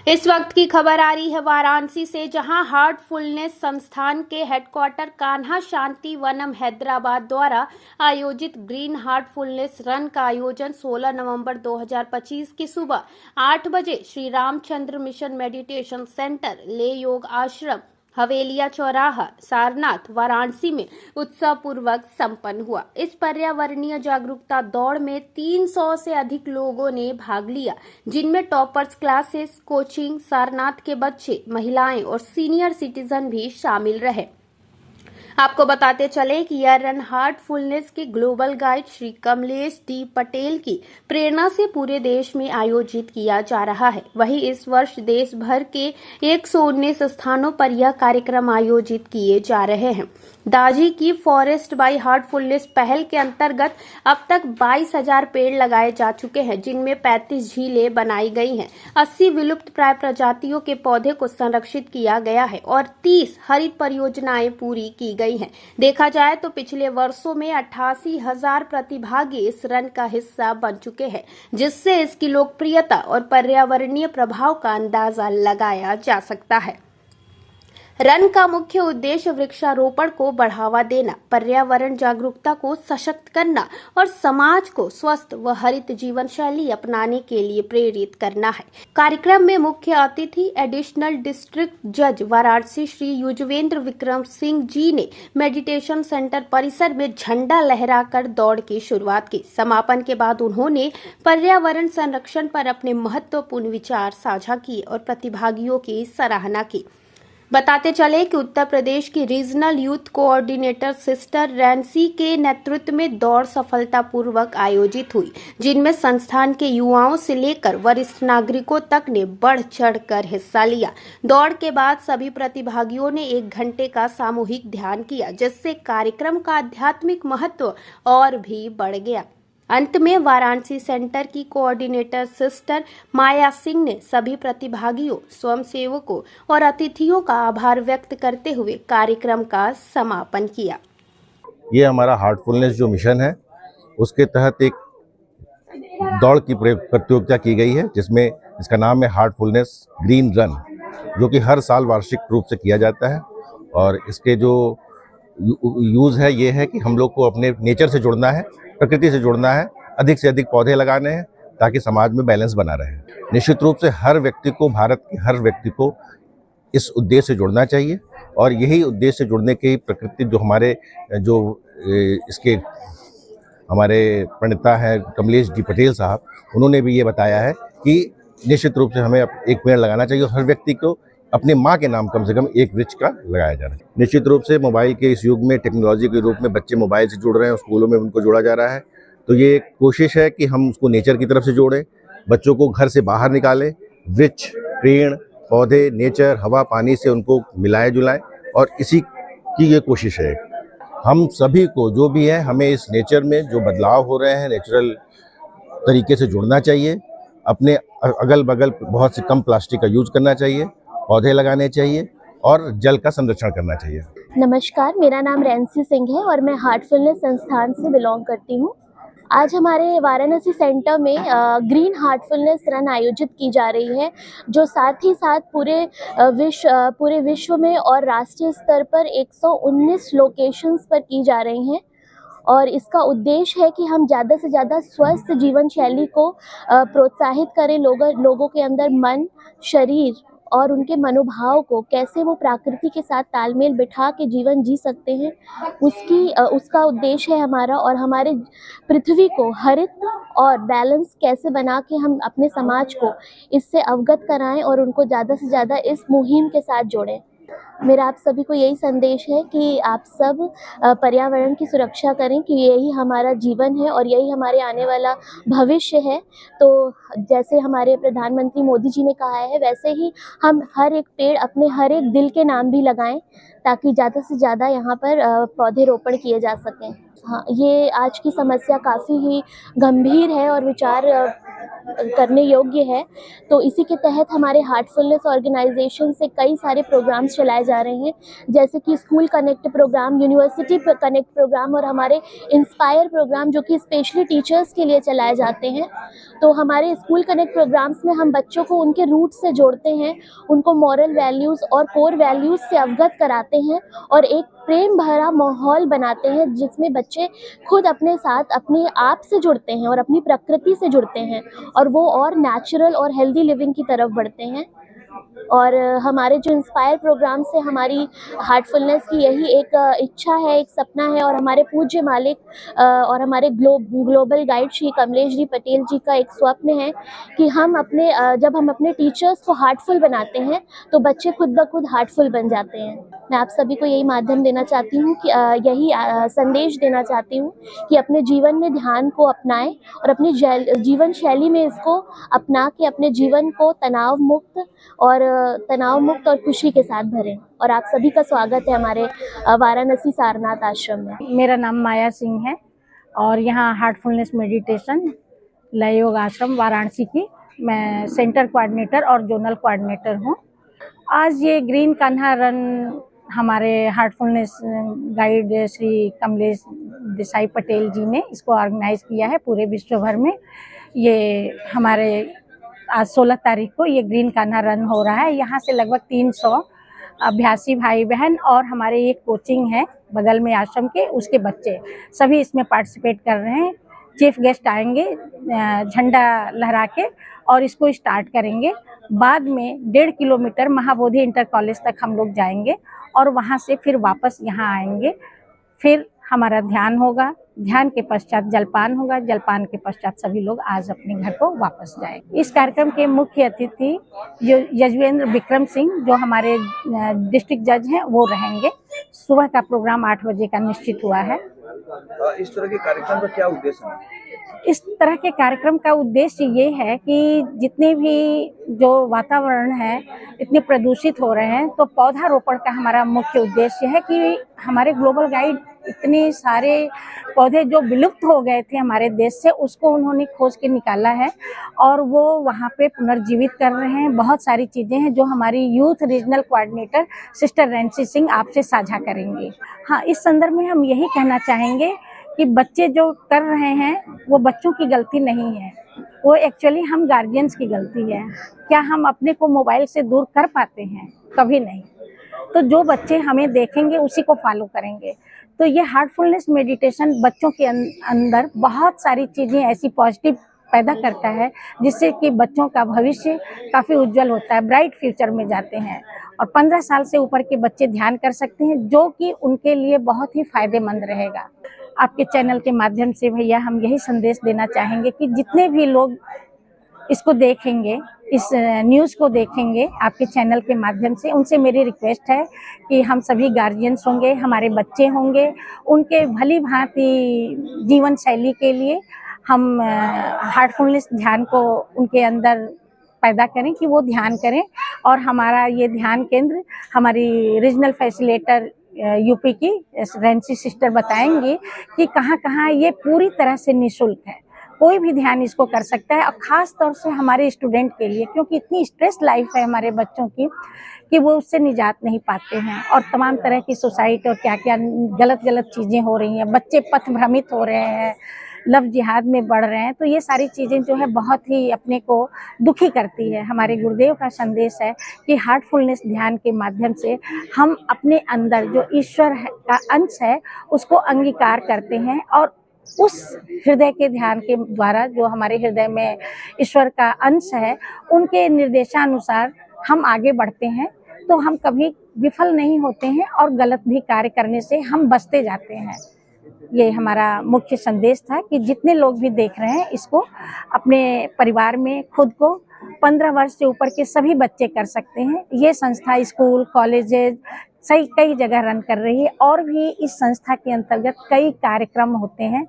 इस वक्त की खबर आ रही है वाराणसी से, जहां हार्टफुलनेस संस्थान के हेडक्वार्टर कान्हा शांति वनम हैदराबाद द्वारा आयोजित ग्रीन हार्टफुलनेस रन का आयोजन 16 नवंबर 2025 की सुबह 8 बजे Shri Ramchandra mission meditation centre ले योग आश्रम हवेलिया चौराहा सारनाथ वाराणसी में उत्साह पूर्वक संपन्न हुआ। इस पर्यावरणीय जागरूकता दौड़ में 300 से अधिक लोगों ने भाग लिया, जिनमें टॉपर्स क्लासेस, कोचिंग, सारनाथ के बच्चे, महिलाएं और सीनियर सिटीजन भी शामिल रहे। आपको बताते चले कि यह रन हार्टफुलनेस के global guide Shri Kamlesh D Patel की प्रेरणा से पूरे देश में आयोजित किया जा रहा है। वहीं इस वर्ष देश भर के 119 स्थानों पर यह कार्यक्रम आयोजित किए जा रहे हैं। दाजी की फॉरेस्ट बाय हार्टफुलनेस पहल के अंतर्गत अब तक 22,000 पेड़ लगाए जा चुके हैं, जिनमें 35 झीलें बनाई गई हैं, 80 विलुप्त प्राय प्रजातियों के पौधे को संरक्षित किया गया है और 30 हरित परियोजनाएं पूरी की गई हैं। देखा जाए तो पिछले वर्षों में 88,000 प्रतिभागी इस रन का हिस्सा बन चुके हैं, जिससे इसकी लोकप्रियता और पर्यावरणीय प्रभाव का अंदाजा लगाया जा सकता है। रन का मुख्य उद्देश्य वृक्षारोपण को बढ़ावा देना, पर्यावरण जागरूकता को सशक्त करना और समाज को स्वस्थ व हरित जीवन शैली अपनाने के लिए प्रेरित करना है। कार्यक्रम में मुख्य अतिथि एडिशनल डिस्ट्रिक्ट जज वाराणसी श्री युजवेंद्र विक्रम सिंह जी ने मेडिटेशन सेंटर परिसर में झंडा लहराकर दौड़ की शुरुआत की। समापन के बाद उन्होंने पर्यावरण संरक्षण पर अपने महत्वपूर्ण विचार साझा किए और प्रतिभागियों की सराहना की। बताते चले कि उत्तर प्रदेश की regional youth coordinator sister Rency के नेतृत्व में दौड़ सफलतापूर्वक आयोजित हुई, जिनमें संस्थान के युवाओं से लेकर वरिष्ठ नागरिकों तक ने बढ़ चढ़कर हिस्सा लिया। दौड़ के बाद सभी प्रतिभागियों ने 1 घंटे का सामूहिक ध्यान किया, जिससे कार्यक्रम का आध्यात्मिक महत्व और भी बढ़ गया। अंत में वाराणसी सेंटर की कोऑर्डिनेटर सिस्टर माया सिंह ने सभी प्रतिभागियों, स्वयंसेवकों और अतिथियों का आभार व्यक्त करते हुए कार्यक्रम का समापन किया। ये हमारा हार्टफुलनेस जो मिशन है, उसके तहत एक दौड़ की प्रतियोगिता की गई है, जिसमें इसका नाम है हार्टफुलनेस ग्रीन रन, जो कि हर साल वार्षिक रूप से किया जाता है। और इसके जो यूज़ है ये है कि हम लोग को अपने नेचर से जुड़ना है, प्रकृति से जुड़ना है, अधिक से अधिक पौधे लगाने हैं ताकि समाज में बैलेंस बना रहे। निश्चित रूप से हर व्यक्ति को, भारत के हर व्यक्ति को इस उद्देश्य से जुड़ना चाहिए और यही उद्देश्य से जुड़ने की प्रकृति जो इसके हमारे प्रणेता हैं कमलेश डी पटेल साहब, उन्होंने भी ये बताया है कि निश्चित रूप से हमें एक पेड़ लगाना चाहिए और हर व्यक्ति को अपने माँ के नाम कम से कम एक वृक्ष का लगाया जाना है। निश्चित रूप से मोबाइल के इस युग में, टेक्नोलॉजी के रूप में बच्चे मोबाइल से जुड़ रहे हैं, स्कूलों में उनको जोड़ा जा रहा है, तो ये एक कोशिश है कि हम उसको नेचर की तरफ से जोड़ें, बच्चों को घर से बाहर निकालें, वृक्ष, पेड़, पौधे, नेचर, हवा, पानी से उनको मिलाएं जुलाएं, और इसी की ये कोशिश है। हम सभी को जो भी है, हमें इस नेचर में जो बदलाव हो रहे हैं नेचुरल तरीके से जुड़ना चाहिए। अपने अगल बगल बहुत से कम प्लास्टिक का यूज करना चाहिए, पौधे लगाने चाहिए और जल का संरक्षण करना चाहिए। नमस्कार, मेरा नाम रैंसी सिंह है और मैं हार्टफुलनेस संस्थान से बिलोंग करती हूँ। आज हमारे वाराणसी सेंटर में ग्रीन हार्टफुलनेस रन आयोजित की जा रही है, जो साथ ही साथ पूरे विश्व में और राष्ट्रीय स्तर पर 119 लोकेशंस पर की जा रही हैं। और इसका उद्देश्य है कि हम ज़्यादा से ज़्यादा स्वस्थ जीवन शैली को प्रोत्साहित करें। लोगों के अंदर मन, शरीर और उनके मनोभाव को कैसे वो प्रकृति के साथ तालमेल बिठा के जीवन जी सकते हैं, उसका उद्देश्य है हमारा। और हमारे पृथ्वी को हरित और बैलेंस कैसे बना के हम अपने समाज को इससे अवगत कराएं और उनको ज़्यादा से ज़्यादा इस मुहिम के साथ जोड़ें। मेरा आप सभी को यही संदेश है कि आप सब पर्यावरण की सुरक्षा करें, कि यही हमारा जीवन है और यही हमारे आने वाला भविष्य है। तो जैसे हमारे प्रधानमंत्री मोदी जी ने कहा है, वैसे ही हम हर एक पेड़ अपने हर एक दिल के नाम भी लगाएं, ताकि ज़्यादा से ज़्यादा यहाँ पर पौधे रोपण किए जा सकें। हाँ, ये आज की समस्या काफ़ी ही गंभीर है और विचार करने योग्य है। तो इसी के तहत हमारे हार्टफुलनेस ऑर्गेनाइजेशन से कई सारे प्रोग्राम्स चलाए जा रहे हैं, जैसे कि school connect program, university connect program और हमारे इंस्पायर प्रोग्राम, जो कि स्पेशली टीचर्स के लिए चलाए जाते हैं। तो हमारे स्कूल कनेक्ट प्रोग्राम्स में हम बच्चों को उनके रूट से जोड़ते हैं, उनको मॉरल वैल्यूज़ और कोर वैल्यूज़ से अवगत कराते हैं और एक प्रेम भरा माहौल बनाते हैं, जिसमें बच्चे खुद अपने साथ अपने आप से जुड़ते हैं और अपनी प्रकृति से जुड़ते हैं और वो और नेचुरल और हेल्दी लिविंग की तरफ बढ़ते हैं। और हमारे जो इंस्पायर प्रोग्राम से हमारी हार्टफुलनेस की यही एक इच्छा है, एक सपना है, और हमारे पूज्य मालिक और हमारे ग्लोबल गाइड श्री कमलेश जी पटेल जी का एक स्वप्न है कि हम अपने जब हम अपने टीचर्स को हार्टफुल बनाते हैं तो बच्चे खुद ब खुद हार्टफुल बन जाते हैं। मैं आप सभी को यही माध्यम देना चाहती हूँ कि यही संदेश देना चाहती हूँ कि अपने जीवन में ध्यान को अपनाएं और अपनी जीवन शैली में इसको अपना के अपने जीवन को तनाव मुक्त और खुशी के साथ भरें। और आप सभी का स्वागत है हमारे वाराणसी सारनाथ आश्रम में। मेरा नाम माया सिंह है और यहाँ हार्टफुलनेस मेडिटेशन लय योग आश्रम वाराणसी की मैं सेंटर कोऑर्डिनेटर और जोनल कोऑर्डिनेटर हूँ। आज ये ग्रीन कान्हा रन हमारे हार्टफुलनेस गाइड श्री कमलेश देसाई पटेल जी ने इसको ऑर्गेनाइज किया है पूरे विश्व भर में। ये हमारे आज 16 तारीख को ये ग्रीन कान्हा रन हो रहा है। यहाँ से लगभग 300 अभ्यासी भाई बहन और हमारे एक कोचिंग है बगल में आश्रम के, उसके बच्चे सभी इसमें पार्टिसिपेट कर रहे हैं। चीफ गेस्ट आएंगे झंडा लहरा के और इसको स्टार्ट करेंगे। बाद में 1.5 किलोमीटर महाबोधि इंटर कॉलेज तक हम लोग जाएंगे और वहाँ से फिर वापस यहाँ आएंगे। फिर हमारा ध्यान होगा, ध्यान के पश्चात जलपान होगा, जलपान के पश्चात सभी लोग आज अपने घर को वापस जाएंगे। इस कार्यक्रम के मुख्य अतिथि यजवेंद्र विक्रम सिंह जो हमारे डिस्ट्रिक्ट जज हैं वो रहेंगे। सुबह का प्रोग्राम 8 बजे का निश्चित हुआ है। इस तरह के कार्यक्रम का क्या उद्देश्य है? इस तरह के कार्यक्रम का उद्देश्य ये है कि जितने भी जो वातावरण है इतने प्रदूषित हो रहे हैं, तो पौधारोपण का हमारा मुख्य उद्देश्य है कि हमारे ग्लोबल गाइड इतने सारे पौधे जो विलुप्त हो गए थे हमारे देश से, उसको उन्होंने खोज के निकाला है और वो वहाँ पे पुनर्जीवित कर रहे हैं। बहुत सारी चीज़ें हैं जो हमारी youth regional coordinator sister Rancy Singh आपसे साझा करेंगी। हाँ, इस संदर्भ में हम यही कहना चाहेंगे कि बच्चे जो कर रहे हैं वो बच्चों की गलती नहीं है, वो एक्चुअली हम गार्जियंस की गलती है। क्या हम अपने को मोबाइल से दूर कर पाते हैं? कभी नहीं। तो जो बच्चे हमें देखेंगे उसी को फॉलो करेंगे। तो ये हार्टफुलनेस मेडिटेशन बच्चों के अंदर बहुत सारी चीज़ें ऐसी पॉजिटिव पैदा करता है जिससे कि बच्चों का भविष्य काफ़ी उज्जवल होता है, ब्राइट फ्यूचर में जाते हैं। और 15 साल से ऊपर के बच्चे ध्यान कर सकते हैं जो कि उनके लिए बहुत ही फायदेमंद रहेगा। आपके चैनल के माध्यम से भैया हम यही संदेश देना चाहेंगे कि जितने भी लोग इसको देखेंगे, इस न्यूज़ को देखेंगे आपके चैनल के माध्यम से, उनसे मेरी रिक्वेस्ट है कि हम सभी गार्जियंस होंगे, हमारे बच्चे होंगे, उनके भली भांति जीवन शैली के लिए हम हार्टफुलनेस ध्यान को उनके अंदर पैदा करें कि वो ध्यान करें। और हमारा ये ध्यान केंद्र हमारी रीजनल फैसिलिटेटर यूपी की रैंसी सिस्टर बताएंगी कि कहाँ कहाँ ये पूरी तरह से निःशुल्क है, कोई भी ध्यान इसको कर सकता है। और ख़ास तौर से हमारे स्टूडेंट के लिए, क्योंकि इतनी स्ट्रेस लाइफ है हमारे बच्चों की कि वो उससे निजात नहीं पाते हैं और तमाम तरह की सोसाइटी और क्या क्या गलत चीज़ें हो रही हैं, बच्चे पथ भ्रमित हो रहे हैं, लव जिहाद में बढ़ रहे हैं। तो ये सारी चीज़ें जो है बहुत ही अपने को दुखी करती है। हमारे गुरुदेव का संदेश है कि हार्टफुलनेस ध्यान के माध्यम से हम अपने अंदर जो ईश्वर का अंश है उसको अंगीकार करते हैं और उस हृदय के ध्यान के द्वारा जो हमारे हृदय में ईश्वर का अंश है उनके निर्देशानुसार हम आगे बढ़ते हैं, तो हम कभी विफल नहीं होते हैं और गलत भी कार्य करने से हम बचते जाते हैं। ये हमारा मुख्य संदेश था कि जितने लोग भी देख रहे हैं इसको अपने परिवार में खुद को 15 वर्ष से ऊपर के सभी बच्चे कर सकते हैं। ये संस्था स्कूल कॉलेजेस कई जगह रन कर रही है और भी इस संस्था के अंतर्गत कई कार्यक्रम होते हैं